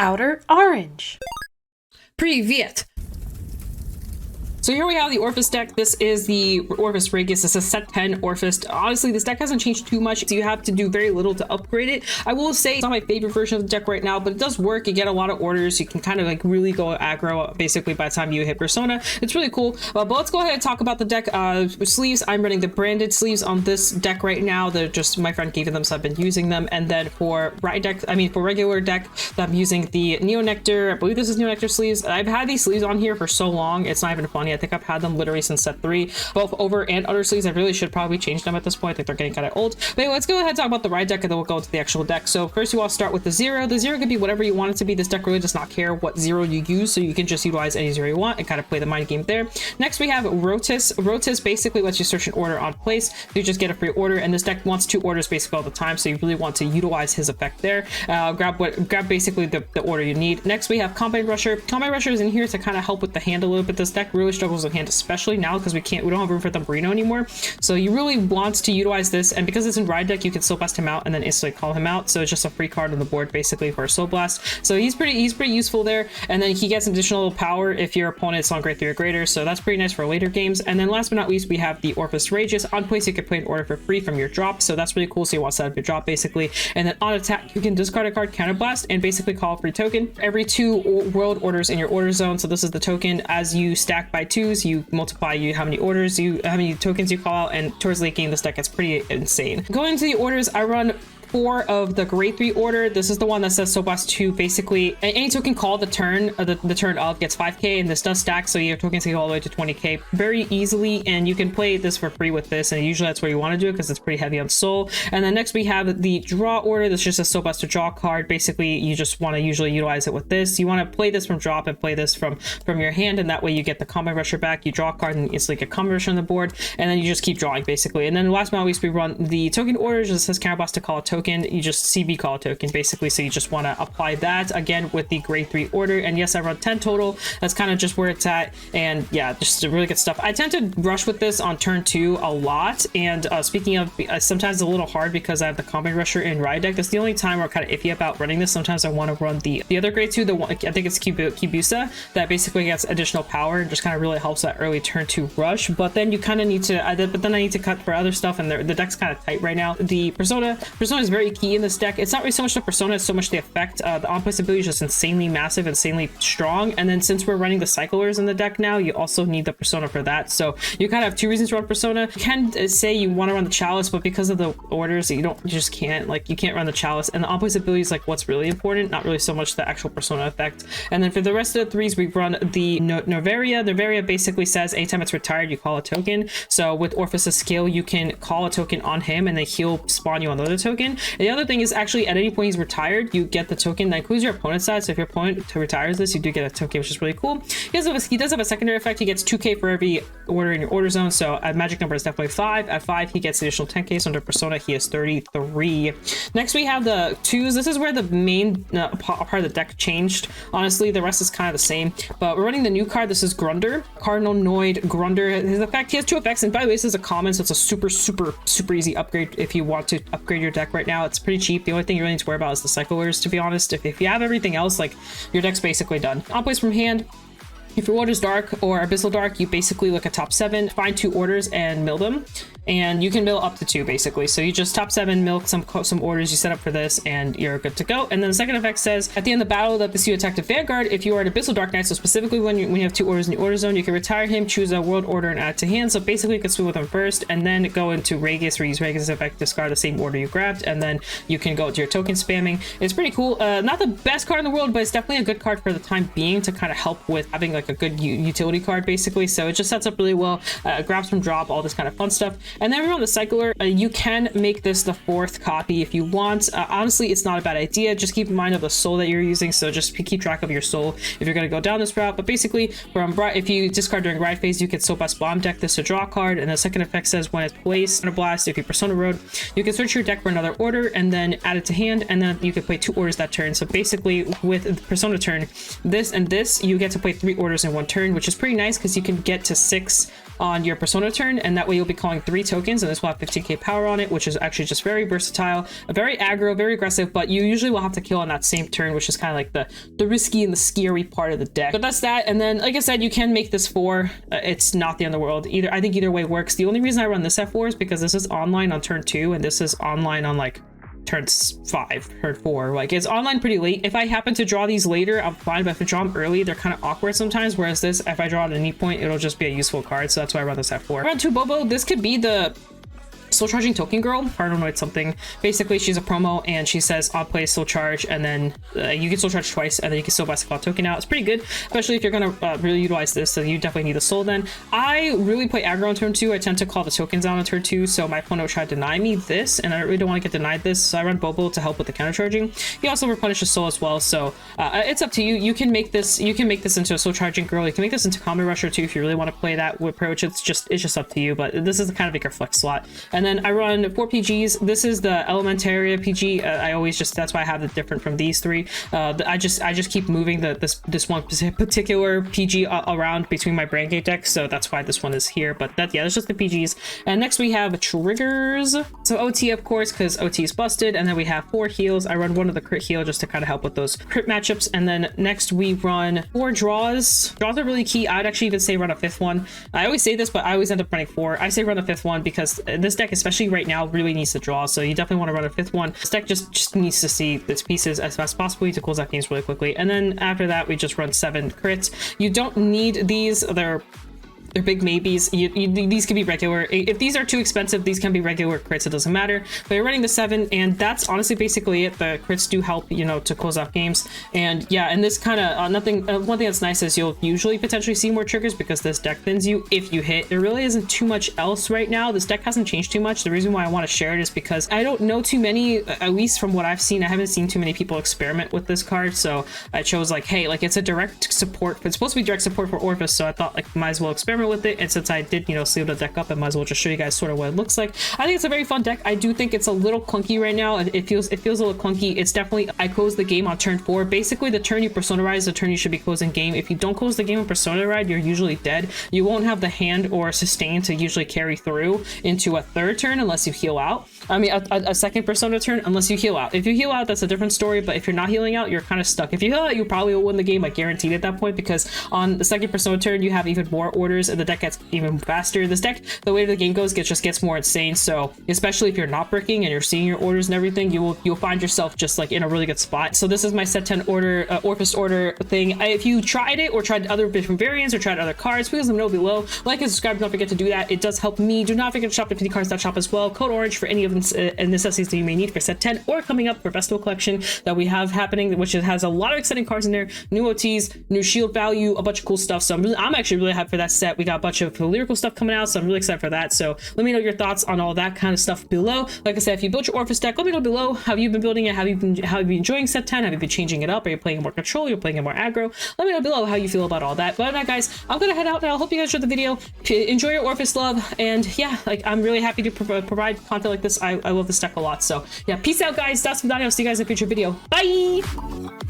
Outer Orange. Привет! So here we have the Orfist deck. This is the Orfist Regis. This is set 10 Orfist. Honestly, this deck hasn't changed too much, so you have to do very little to upgrade it. I will say it's not my favorite version of the deck right now, but it does work. You get a lot of orders. You can kind of like really go aggro basically by the time you hit Persona. It's really cool. But let's go ahead and talk about the deck. Sleeves, I'm running the branded sleeves on this deck right now. They're just, my friend gave them, so I've been using them. And then for regular deck, I'm using the Neo Nectar. I believe this is Neo Nectar sleeves. I've had these sleeves on here for so long, it's not even funny. I think I've had them literally since set 3, both over and under sleeves. I really should probably change them at this point. I think they're getting kind of old. But anyway, let's go ahead and talk about the ride deck, and then we'll go into the actual deck. So first you want to start with the zero. The zero can be whatever you want it to be. This deck really does not care what zero you use, so you can just utilize any zero you want and kind of play the mind game there. Next we have Rotis. Rotis basically lets you search an order on place. You just get a free order, and this deck wants 2 orders basically all the time, so you really want to utilize his effect there. Grab basically the order you need. Next we have Combine Rusher. Combine Rusher is in here to kind of help with the hand a little bit. This deck really struggles with hand, especially now because we don't have room for Thumperino anymore. So you really want to utilize this, and because it's in ride deck, you can Soul Blast him out and then instantly call him out. So it's just a free card on the board basically for a Soul Blast. So he's pretty useful there, and then he gets additional power if your opponent's on grade 3 or greater. So that's pretty nice for later games. And then last but not least, we have the Orfist Regis. On place, you can play an order for free from your drop, so that's really cool. So you want to set up your drop basically, and then on attack, you can discard a card, counterblast, and basically call a free token. Every 2 world orders in your order zone. So this is the token. As you stack by 2s, you multiply how many tokens you call out, and towards late game this deck gets pretty insane. Going into the orders, I run 4 of the grade 3 order. This is the one that says Soul Blast 2. Basically any token called the turn of gets 5k, and this does stack, so your tokens can go all the way to 20k very easily, and you can play this for free with this, and usually that's where you want to do it because it's pretty heavy on soul. And then next we have the draw order. This is just a Soul Blast to draw card. Basically you just want to usually utilize it with this. You want to play this from drop and play this from your hand, and that way you get the Combine Rusher back. You draw a card and instantly get Combine Rusher on the board, and then you just keep drawing basically. And then last but not least, we run the token order. Just says counterblast to call a token. You just CB call a token basically, so you just want to apply that again with the grade 3 order. And yes, I run 10 total. That's kind of just where it's at, and yeah, just really good stuff. I tend to rush with this on turn 2 a lot, and speaking of, sometimes it's a little hard because I have the Combine Rusher in ride deck. That's the only time where I'm kind of iffy about running this. Sometimes I want to run the other grade 2, the one I think it's Kibusa, that basically gets additional power and just kind of really helps that early turn 2 rush. But then you kind of need to but then I need to cut for other stuff, and the deck's kind of tight right now. The Persona is very key in this deck. It's not really so much the Persona, it's so much the effect. The on-place ability is just insanely massive, insanely strong, and then since we're running the cyclers in the deck now, you also need the Persona for that. So you kind of have 2 reasons to run Persona. You can say you want to run the Chalice, but because of the orders, you just can't, like, you can't run the Chalice, and the on-place ability is like what's really important, not really so much the actual Persona effect. And then for the rest of the 3s, we run the Noveria. Noveria basically says anytime it's retired, you call a token. So with Orfist's skill, you can call a token on him, and then he'll spawn you another token. And the other thing is actually at any point he's retired, you get the token. That includes your opponent's side, so if your opponent retires this, you do get a token, which is really cool. He does have a secondary effect. He gets 2k for every order in your order zone, so at magic number is definitely 5. At 5 he gets additional 10k, so under Persona he is 33. Next we have the 2s. This is where the main part of the deck changed. Honestly, the rest is kind of the same, but we're running the new card. This is Grunder, Cardinal Noid Grunder. His effect, he has 2 effects, and by the way, this is a common, so it's a super easy upgrade if you want to upgrade your deck right now. It's pretty cheap. The only thing you really need to worry about is the cyclers, to be honest. If you have everything else, like, your deck's basically done. On place from hand, if your order's dark or Abyssal Dark, you basically look at top 7, find 2 orders and mill them. And you can mill up to 2 basically. So you just top 7, milk some orders you set up for this, and you're good to go. And then the second effect says at the end of the battle that this you attack the Vanguard, if you are an Abyssal Dark Knight, so specifically when you have 2 orders in your order zone, you can retire him, choose a world order, and add it to hand. So basically you can swing with him first, and then go into Regis, or use Regis effect, discard the same order you grabbed, and then you can go to your token spamming. It's pretty cool. Not the best card in the world, but it's definitely a good card for the time being to kind of help with having like a good utility card basically. So it just sets up really well. Grabs from drop, all this kind of fun stuff. And then we're on the cycle. You can make this the 4th copy if you want. Honestly, it's not a bad idea. Just keep in mind of the soul that you're using, so just keep track of your soul if you're going to go down this route. But basically, if you discard during ride phase, you can Soul Blast Bomb deck this to draw a card, and the second effect says when it's placed, blast. If you Persona Road, you can search your deck for another order and then add it to hand, and then you can play 2 orders that turn. So basically, with Persona turn, this and this, you get to play 3 orders in 1 turn, which is pretty nice because you can get to 6 on your persona turn, and that way you'll be calling 3 tokens, and this will have 15k power on it, which is actually just very versatile, very aggro, very aggressive, but you usually will have to kill on that same turn, which is kind of like the risky and the scary part of the deck. But that's that. And then, like I said, you can make this 4. It's not the end of the world. I think either way works. The only reason I run this at 4 is because this is online on turn 2, and this is online on like turn 5, turn 4. Like, it's online pretty late. If I happen to draw these later, I'm fine, but if I draw them early, they're kind of awkward sometimes, whereas this, if I draw at any point, it'll just be a useful card, so that's why I run this at 4. Round 2 Bobo, this could be the Soul Charging Token Girl, Paranoid something. Basically, she's a promo, and she says on play Soul Charge, and then you can Soul Charge twice, and then you can still buy a token out. It's pretty good, especially if you're gonna really utilize this, so you definitely need the soul then. I really play aggro on turn 2. I tend to call the tokens out on turn 2, so my opponent will try to deny me this, and I really don't want to get denied this, so I run Bobo to help with the counter charging. He also replenishes soul as well, so it's up to you. You can make this into a Soul Charging Girl. You can make this into Common Rusher too if you really want to play that approach. It's just up to you, but this is kind of like your flex slot. And then I run 4 PGs. This is the Elementaria PG. That's why I have it different from these 3. I just keep moving this one particular PG around between my Brain Gate decks, so that's why this one is here. But that's just the PGs. And next we have triggers. So OT, of course, because OT is busted. And then we have 4 heals. I run one of the crit heal just to kind of help with those crit matchups. And then next we run 4 draws. Draws are really key. I'd actually even say run a 5th one. I always say this, but I always end up running 4. I say run a 5th one because this deck, especially right now, really needs to draw, so you definitely want to run a 5th one. This deck just needs to see its pieces as fast as possible to close out games really quickly. And then after that, we just run 7 crits. You don't need these. They're big maybes. These can be regular. If these are too expensive, these can be regular crits. It doesn't matter. But you're running the 7, and that's honestly basically it. The crits do help, to close off games. And yeah, and this kind of one thing that's nice is you'll usually potentially see more triggers because this deck thins you if you hit. There really isn't too much else right now. This deck hasn't changed too much. The reason why I want to share it is because I don't know too many, at least from what I've seen, I haven't seen too many people experiment with this card. So I chose like, hey, like it's a direct support. It's supposed to be direct support for Orfist, so I thought like might as well experiment with it. And since I did sleeve the deck up, I might as well just show you guys sort of what it looks like. I think it's a very fun deck. I do think it's a little clunky right now. It feels a little clunky. It's definitely, I closed the game on turn 4. Basically the turn you Persona Ride is the turn you should be closing game. If you don't close the game on Persona Ride, you're usually dead. You won't have the hand or sustain to usually carry through into a 3rd turn unless you heal out. I mean a 2nd Persona turn unless you heal out. If you heal out, that's a different story, but if you're not healing out, you're kind of stuck. If you heal out, you probably will win the game, I guaranteed at that point, because on the 2nd Persona turn you have even more orders and the deck gets even faster. This deck, the way the game goes, just gets more insane. So especially if you're not bricking and you're seeing your orders and everything, you'll find yourself just like in a really good spot. So this is my set 10 order Orfist order thing. If you tried it or tried other different variants or tried other cards, please let me know below. Like and subscribe, don't forget to do that. It does help me. Do not forget to shop at 50cards.shop as well. Code Orange for any of the necessities that you may need for set 10 or coming up for festival collection that we have happening, which has a lot of exciting cards in there, new OTs, new shield value, a bunch of cool stuff. So I'm actually really hyped for that set. We got a bunch of lyrical stuff coming out, so I'm really excited for that. So let me know your thoughts on all that kind of stuff below. Like I said, if you built your Orfist deck, let me know below how you've been building it. How have you been enjoying set 10? Have you been changing it up? Are you playing more control? You're playing it more aggro? Let me know below how you feel about all that. But other than that, guys, I'm gonna head out now. I hope you guys enjoyed the video. Enjoy your Orfist love, and yeah, like I'm really happy to provide content like this. I love this deck a lot. So yeah, peace out, guys. That's from Donnie. I'll see you guys in a future video. Bye.